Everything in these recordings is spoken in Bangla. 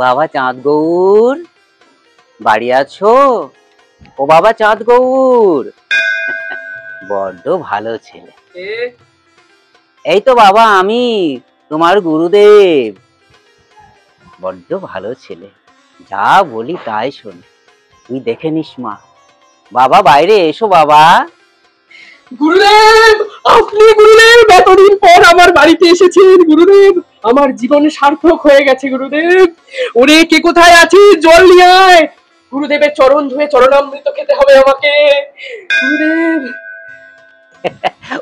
বাবা চাঁদ গৌর, বাড়ি আছো? ও বাবা চাঁদ গৌর, বড্ড ভালো ছেলে। এই তো বাবা আমি, তোমার গুরুদেব। বড্ড ভালো ছেলে, যা বলি তাই শোনে। তুই দেখে নিস মা। বাবা বাইরে এসো বাবা। গুরুদেব, আপনি গুরুদেব এতদিন পর আমার বাড়িতে এসেছেন গুরুদেব। আমার জীবন সার্থক হয়ে গেছে গুরুদেব। ওরে কে কোথায় আছিস, জল নিয়ে আয়। গুরুদেবের চরণ ধুয়ে চরণামৃত খেতে হবে আমাকে গুরুদেব।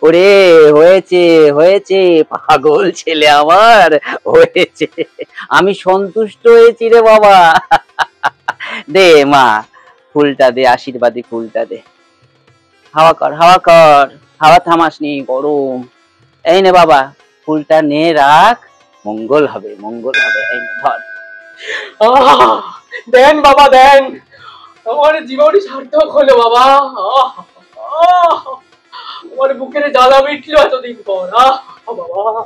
ওরে হয়েছে হয়েছে, পাগল ছেলে আমার হয়েছে। আমি সন্তুষ্ট হয়েছি রে বাবা। দে মা, ফুলটা দে, আশীর্বাদী ফুলটা দে। হাওয়া কর হাওয়া কর, হাওয়া থামাসনি, গরম। এই নে বাবা, ফুলটা নে রাখ, মঙ্গল হবে মঙ্গল হবে। এই নে ধর। দেন বাবা দেন, আমার জীবন সার্থক হলো বাবা। আমার বুকের জ্বালা মিটলো এতদিন পর। বাবা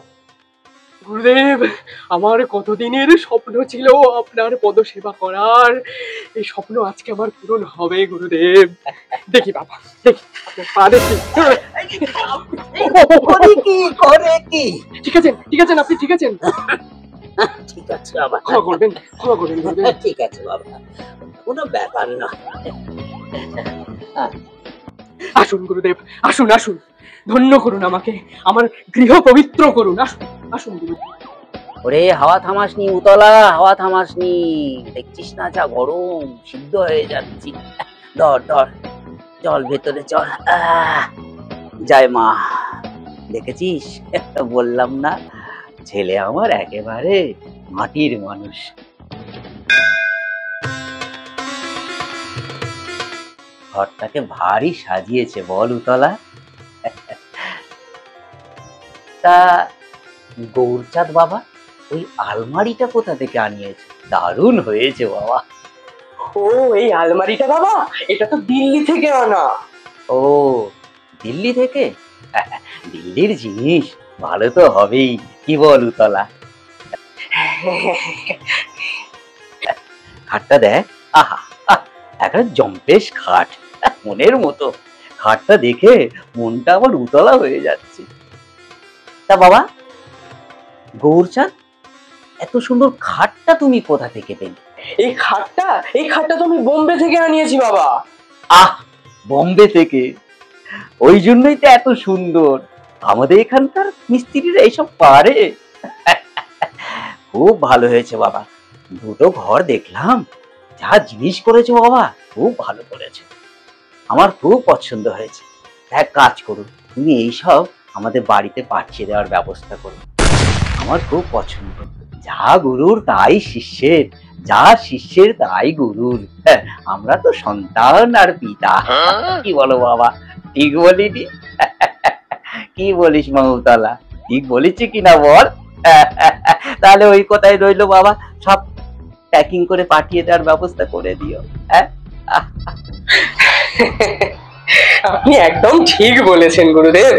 গুরুদেব, আমার কতদিনের স্বপ্ন ছিল আপনার পদ সেবা করার। এই স্বপ্ন আজকে আমার পূরণ হবে গুরুদেব। দেখি বাবা, দেখি আপনার পা দেখি। ঠিক আছেন ঠিক আছেন আপনি ঠিক আছেন? ঠিক আছে বাবা, ক্ষমা করবেন গুরুদেব। ঠিক আছে বাবা, কোনো ব্যাপার না। আসুন গুরুদেব, আসুন আসুন, ধন্য করুন আমাকে, আমার গৃহ পবিত্র করুন। আসুন আসুন গুরুদেব। ওরে হাওয়া থামাসনি উতলা, হাওয়া থামাসনি, দেখছিস না যা গরম, সিদ্ধ হয়ে যাচ্ছি। ধর ধর, চল ভেতরে চল। জয় মা। দেখেছিস, বললাম না ছেলে আমার একেবারে মাটির মানুষ। ঘরটাকে ভারী সাজিয়েছে বল উতলা। তা গৌরচাঁদ বাবা, ওই আলমারিটা কোথা থেকে আনিয়েছে? দারুণ হয়েছে বাবা। ও এই আলমারিটা বাবা, এটা তো দিল্লি থেকে আনা। ও দিল্লি থেকে? দিল্লির জিনিস ভালো তো হবেই, কি বল উতলা? খাটটা দেখ, আহা একটা জম্পেশ খাট, মনের মতো। খাটটা দেখে মনটা আবার উতলা হয়ে যাচ্ছে। তা বাবা গৌরচাঁদ, এত সুন্দর খাটটা তুমি কোথা থেকে পেলে? এই খাটটা তো আমি বোম্বে থেকে আনিয়েছি বাবা। আহ, বোম্বে থেকে? ওই জন্যই তো এত সুন্দর। আমাদের এখানকার মিস্ত্রিরা এইসব পারে। খুব ভালো হয়েছে বাবা, দুটো ঘর দেখলাম, যা জিনিস করেছো বাবা, খুব ভালো করেছে, আমার খুব পছন্দ হয়েছে। এক কাজ করুন, তুমি এইসব আমাদের বাড়িতে পাঠিয়ে দেওয়ার ব্যবস্থা করুন, আমার খুব পছন্দ। যা গুরুর তাই শিষ্যের, যা শিষ্যের তাই গুরুর। আমরা তো সন্তান আর পিতা, কি বলো বাবা? ঠিক বলিনি? কি বলিস মহুতলা, ঠিক বলেছি কিনা বল? তাহলে ওই কথাই রইলো বাবা, সব প্যাকিং করে পাঠিয়ে দেওয়ার ব্যবস্থা করে দিও। আপনি একদম ঠিক বলেছেন গুরুদেব।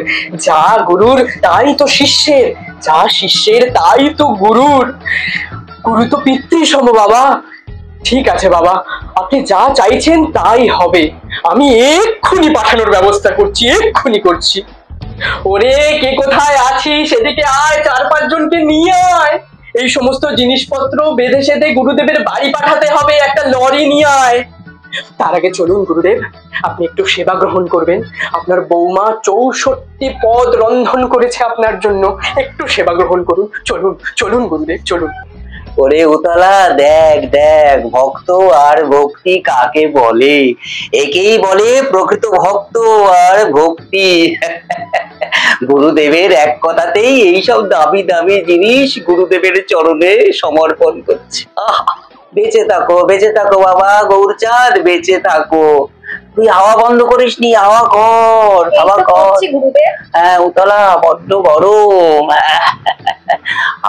যা গুরুর তাই তো শিষ্যের, যা শিষ্যের তাই তো গুরুর। গুরু তো পিতৃ সম বাবা। ঠিক আছে বাবা, আপনি যা চাইছেন তাই হবে। আমি এক্ষুনি পাঠানোর ব্যবস্থা করছি, এক্ষুনি করছি। ওরে কে কোথায় আছিস, সেদিকে আয়, 4-5 জনকে নিয়ে আয়। এই সমস্ত জিনিসপত্র বেঁধে সেধে গুরুদেবের বাড়ি পাঠাতে হবে, একটা লরি নিয়ে আয়। তার আগে চলুন গুরুদেব, আপনি একটু সেবা গ্রহণ করবেন। আপনার বৌমা 64 পদ রন্ধন করেছে আপনার জন্য, একটু সেবা গ্রহণ করুন। চলুন চলুন গুরুদেব চলুন। ওরে উতলা, দেখ দেখ, ভক্ত আর ভক্তি কাকে বলে? একেই বলে প্রকৃত ভক্ত আর ভক্তি। গুরুদেবের এক কথাতেই এইসব দামি দামি জিনিস গুরুদেবের চরণে সমর্পণ করছে। বেঁচে থাকো বাবা গৌরচাঁদ, বেঁচে থাকো। তুই হাওয়া বন্ধ করিস নি, হাওয়া কর, হাওয়া কর। হ্যাঁ উতলা, বড্ড গরম।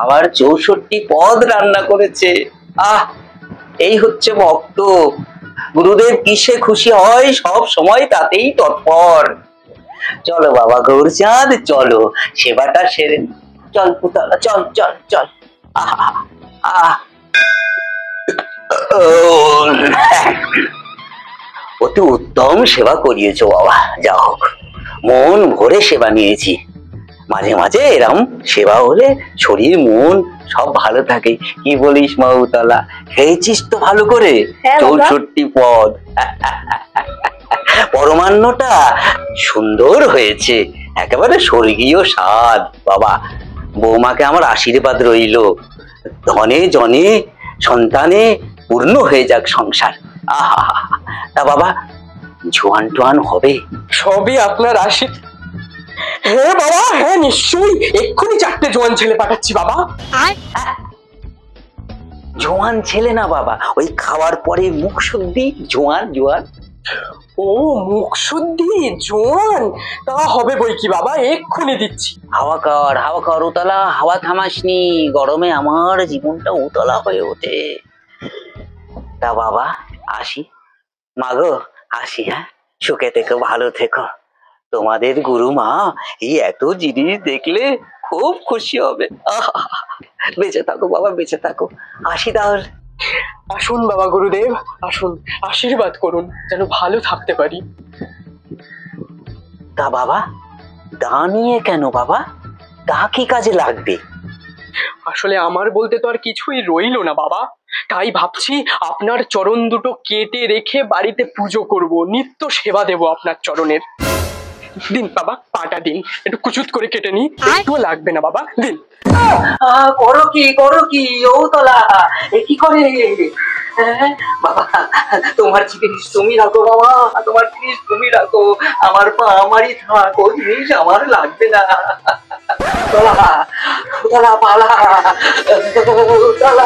আবার 64 পদ রান্না করেছে। এই হচ্ছে ভক্ত। গুরুদেব কিসে খুশি হয়, সব সময় তাতেই তৎপর। চলো বাবা গৌরচাঁদ, চলো সেবাটা সেরে। চল উতলা, চল চল চল। অতি উত্তম সেবা করিয়েছো বাবা, যা হোক মন ভরে সেবা নিয়েছি। মাঝে মাঝে এরম সেবা হলে শরীর মন সব ভালো থাকে। কি বলিস মা উতলা? খেয়েছিস তো ভালো করে? হ্যাঁ বাবা। 64 পদ। পরমান্নটা সুন্দর হয়েছে, একেবারে স্বর্গীয় স্বাদ বাবা। বৌমাকে আমার আশীর্বাদ রইলো, ধনে জনে সন্তানে পূর্ণ হয়ে যাক সংসার। আহা, তা বাবা জোয়ান টোয়ান হবে? সবই আপনার আশীর্বাদ। হ্যাঁ বাবা, হ্যাঁ নিশ্চয়ই, এক্ষুনি 4টে জোয়ান ছেলে পাঠাচ্ছি বাবা। জোয়ান ছেলে না বাবা, ওই খাওয়ার পরে মুখ শুদ্ধি জোয়ান জোয়ান। ও মুখ শুদ্ধি জোয়ান, তা হবে বই কি বাবা, এক্ষুনি দিচ্ছি। হাওয়া কর উতলা, হাওয়া থামাসনি, গরমে আমার জীবনটা উতলা হয়ে ওঠে। তা বাবা আসি, মাগো আসি, হ্যাঁ সুখে থেকো, ভালো থেকো। তোমাদের গুরু মা এই এত জিনিস দেখলে খুব খুশি হবে। আহা, বেঁচে থাকো বাবা, বেঁচে থাকো। আসি তাহলে। আসুন বাবা গুরুদেব, আসুন, আশীর্বাদ করুন যেন ভালো থাকতে পারি। তা বাবা দা নিয়ে কেন বাবা? দা কি কাজে লাগবে? আসলে আমার বলতে তো আর কিছুই রইলো না বাবা, তাই ভাবছি আপনার চরণ দুটো কেটে রেখে বাড়িতে পুজো করব, নিত্য সেবা দেব আপনার চরণের। দিন বাবা, পাটা দিন, একটু কুচুত করে কেটে নি, একটু লাগবে না বাবা, দিন। করো কি ও তলা, এ কি করে? বাবা তোমার জিনিস তুমি রাখো বাবা, তোমার জিনিস তুমি রাখো, আমার পা আমারই থাক, ও জিনিস আমার লাগবে না। তলা তলা পালা তলা।